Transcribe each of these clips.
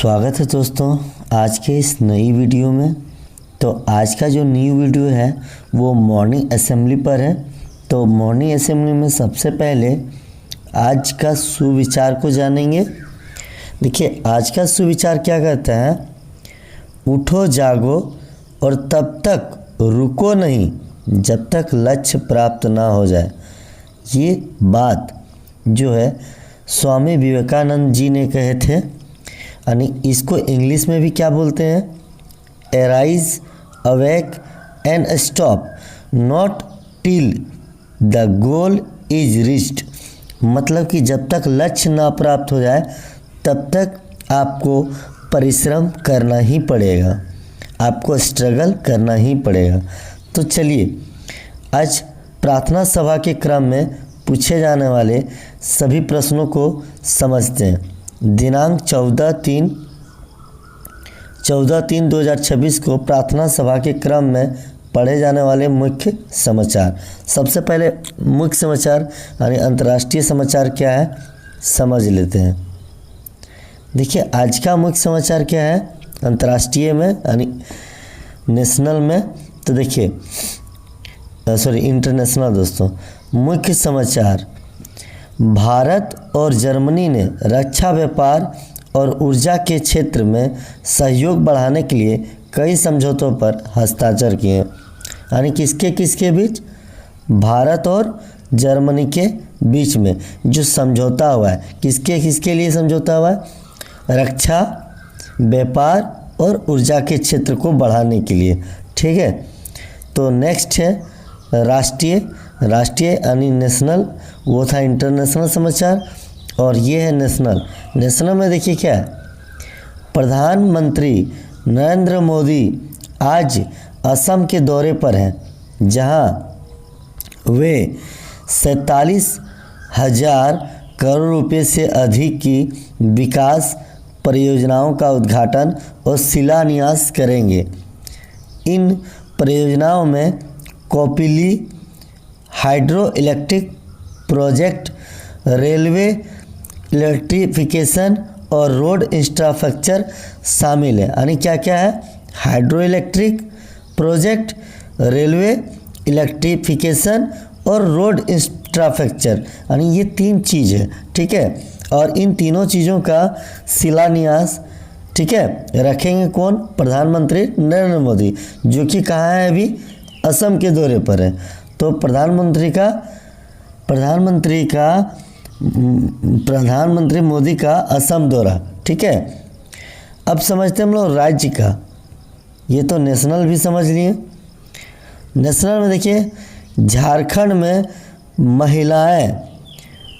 स्वागत है दोस्तों आज के इस नई वीडियो में। तो आज का जो न्यू वीडियो है वो मॉर्निंग असेंबली पर है। तो मॉर्निंग असेंबली में सबसे पहले आज का सुविचार को जानेंगे। देखिए आज का सुविचार क्या कहता है, उठो जागो और तब तक रुको नहीं जब तक लक्ष्य प्राप्त ना हो जाए। ये बात जो है स्वामी विवेकानंद जी ने कहे थे, यानी इसको इंग्लिश में भी क्या बोलते हैं, arise awake and stop not till the goal is reached. मतलब कि जब तक लक्ष्य ना प्राप्त हो जाए तब तक आपको परिश्रम करना ही पड़ेगा, आपको स्ट्रगल करना ही पड़ेगा। तो चलिए आज प्रार्थना सभा के क्रम में पूछे जाने वाले सभी प्रश्नों को समझते हैं। दिनांक 14/3/2026 को प्रार्थना सभा के क्रम में पढ़े जाने वाले मुख्य समाचार। सबसे पहले मुख्य समाचार यानी अंतर्राष्ट्रीय समाचार क्या है समझ लेते हैं। देखिए आज का मुख्य समाचार क्या है अंतर्राष्ट्रीय में यानी नेशनल में, तो देखिए इंटरनेशनल दोस्तों। मुख्य समाचार, भारत और जर्मनी ने रक्षा व्यापार और ऊर्जा के क्षेत्र में सहयोग बढ़ाने के लिए कई समझौतों पर हस्ताक्षर किए। यानी किसके किसके बीच, भारत और जर्मनी के बीच में जो समझौता हुआ है, किसके किसके लिए समझौता हुआ है, रक्षा व्यापार और ऊर्जा के क्षेत्र को बढ़ाने के लिए। ठीक है, तो नेक्स्ट है राष्ट्रीय यानी नेशनल, वो था इंटरनेशनल समाचार, और ये है नेशनल। नेशनल में देखिए क्या है, प्रधानमंत्री नरेंद्र मोदी आज असम के दौरे पर हैं, जहां वे 47,000 करोड़ रुपए से अधिक की विकास परियोजनाओं का उद्घाटन और शिलान्यास करेंगे। इन परियोजनाओं में Kopili hydro electric project, railway electrification और रोड इंफ्रास्ट्रक्चर शामिल है। यानी क्या क्या है, hydro electric project, railway electrification और रोड इंफ्रास्ट्रक्चर, यानी ये तीन चीज़ है। ठीक है, और इन तीनों चीज़ों का शिलान्यास ठीक है रखेंगे कौन, प्रधानमंत्री नरेंद्र मोदी, जो कि कहाँ है अभी, असम के दौरे पर है। तो प्रधानमंत्री मोदी का असम दौरा। ठीक है, अब समझते हैं हम लोग राज्य का। ये तो नेशनल भी समझ लिए। नेशनल में देखिए झारखंड में महिलाएं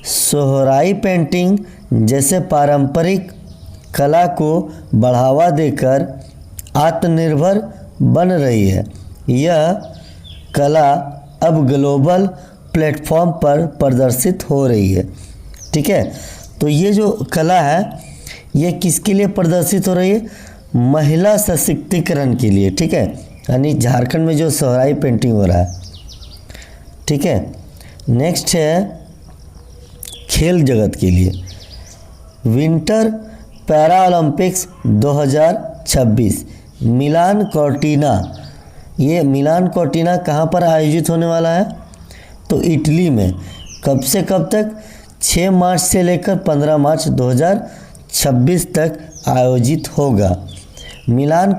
सोहराई पेंटिंग जैसे पारंपरिक कला को बढ़ावा देकर आत्मनिर्भर बन रही है। यह कला अब ग्लोबल प्लेटफॉर्म पर प्रदर्शित हो रही है। ठीक है, तो ये जो कला है ये किसके लिए प्रदर्शित हो रही है, महिला सशक्तिकरण के लिए। ठीक है, यानी झारखंड में जो सोहराई पेंटिंग हो रहा है। ठीक है, नेक्स्ट है खेल जगत के लिए, विंटर पैरा ओलंपिक्स 2026 मिलान कॉर्टिना। ये मिलान कॉर्टिना कहाँ पर आयोजित होने वाला है, तो इटली में। कब से कब तक, 6 मार्च से लेकर 15 मार्च 2026 तक आयोजित होगा। मिलान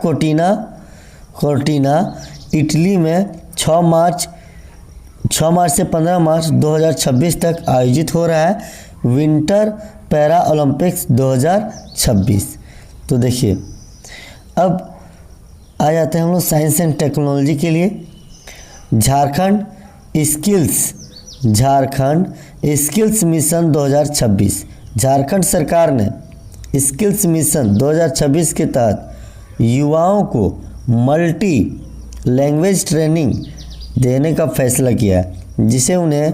कॉर्टिना इटली में 6 मार्च से 15 मार्च 2026 तक आयोजित हो रहा है विंटर पैरा ओलंपिक्स 2026। तो देखिए अब आ जाते हैं हम लोग साइंस एंड टेक्नोलॉजी के लिए। Jharkhand skills mission 2026। झारखंड सरकार ने स्किल्स मिशन 2026 के तहत युवाओं को मल्टी लैंग्वेज ट्रेनिंग देने का फैसला किया है, जिसे उन्हें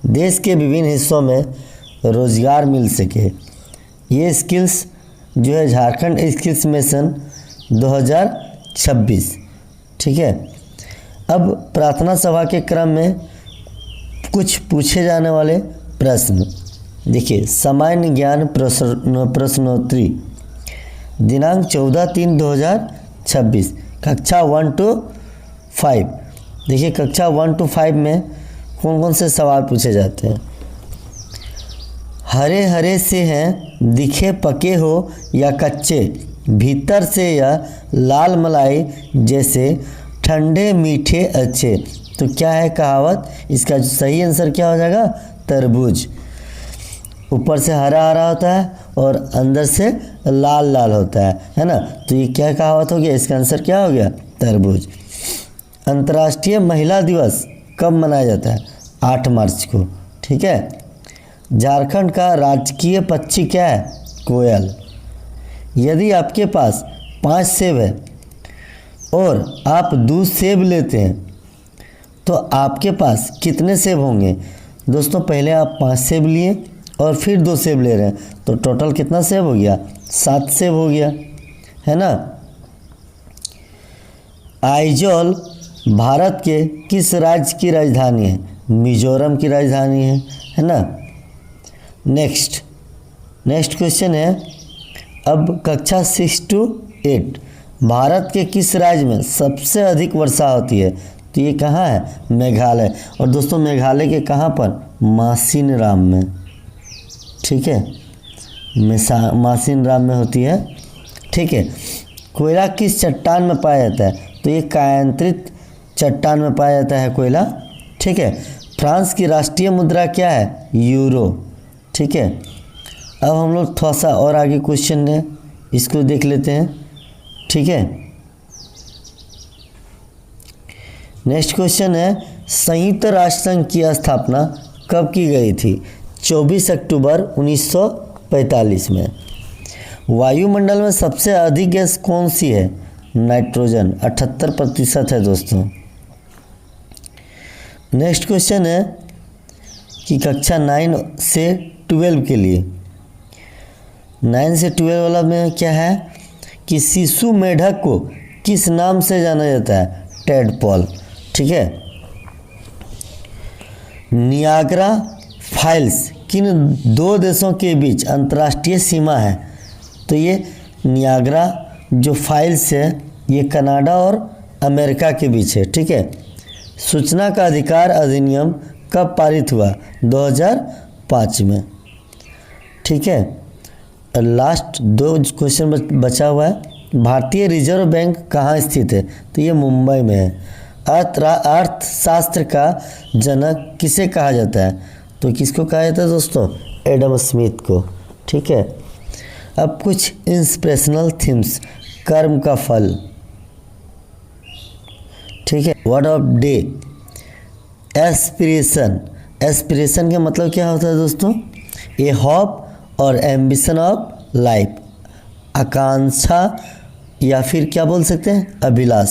देश के विभिन्न हिस्सों में रोजगार मिल सके। ये स्किल्स जो है झारखंड स्किल्स मिशन 2026। ठीक है, अब प्रार्थना सभा के क्रम में कुछ पूछे जाने वाले प्रश्न। देखिए सामान्य ज्ञान प्रश्नोत्तरी। दिनांक 14/3/2026, कक्षा 1 to 5। देखिए कक्षा 1 to 5 में कौन कौन से सवाल पूछे जाते हैं। हरे हरे से हैं दिखे पके हो या कच्चे, भीतर से यह लाल मलाई जैसे ठंडे मीठे अच्छे। तो क्या है कहावत, इसका जो सही आंसर क्या हो जाएगा, तरबूज। ऊपर से हरा हरा होता है और अंदर से लाल लाल होता है ना। तो ये क्या कहावत हो गया, इसका आंसर क्या हो गया, तरबूज। अंतर्राष्ट्रीय महिला दिवस कब मनाया जाता है, 8 मार्च को, ठीक है। झारखंड का राजकीय पक्षी क्या है, कोयल। यदि आपके पास 5 सेब है और आप 2 सेब लेते हैं तो आपके पास कितने सेब होंगे। दोस्तों पहले आप 5 सेब लिए और फिर 2 सेब ले रहे हैं, तो टोटल कितना सेब हो गया, 7 सेब हो गया, है ना। आइजोल भारत के किस राज्य की राजधानी है, मिजोरम की राजधानी है ना। नेक्स्ट क्वेश्चन है, अब कक्षा 6 to 8, भारत के किस राज्य में सबसे अधिक वर्षा होती है। तो ये कहाँ है, मेघालय। और दोस्तों मेघालय के कहाँ पर, मासिनराम में, ठीक है, मासिनराम में होती है, ठीक है। कोयला किस चट्टान में पाया जाता है, तो ये कायांतरित चट्टान में पाया जाता है कोयला, ठीक है। फ्रांस की राष्ट्रीय मुद्रा क्या है, यूरो, ठीक है। अब हम लोग थोड़ा सा और आगे क्वेश्चन है, इसको देख लेते हैं, ठीक है। नेक्स्ट क्वेश्चन है, संयुक्त राष्ट्र संघ की स्थापना कब की गई थी, 24 अक्टूबर 1945 में। वायुमंडल में सबसे अधिक गैस कौन सी है, नाइट्रोजन, 78% है दोस्तों। नेक्स्ट क्वेश्चन है कि कक्षा 9 से 12 के लिए, 9 से 12 वाला में क्या है कि शिशु मेढक को किस नाम से जाना जाता है, टेडपॉल, ठीक है। नियाग्रा फाइल्स किन 2 देशों के बीच अंतर्राष्ट्रीय सीमा है। तो ये नियाग्रा जो फाइल्स है ये कनाडा और अमेरिका के बीच है, ठीक है। सूचना का अधिकार अधिनियम कब पारित हुआ, 2005 में, ठीक है। लास्ट 2 क्वेश्चन बचा हुआ है, भारतीय रिजर्व बैंक कहाँ स्थित है, तो ये मुंबई में है। अर्थशास्त्र का जनक किसे कहा जाता है, तो किसको कहा जाता है दोस्तों, एडम स्मिथ को, ठीक है। अब कुछ इंस्पिरेशनल थीम्स, कर्म का फल, ठीक है। वर्ड ऑफ डे, एस्पिरेशन का मतलब क्या होता है दोस्तों, ए होप और एम्बिशन ऑफ लाइफ, आकांक्षा या फिर क्या बोल सकते हैं, अभिलाष।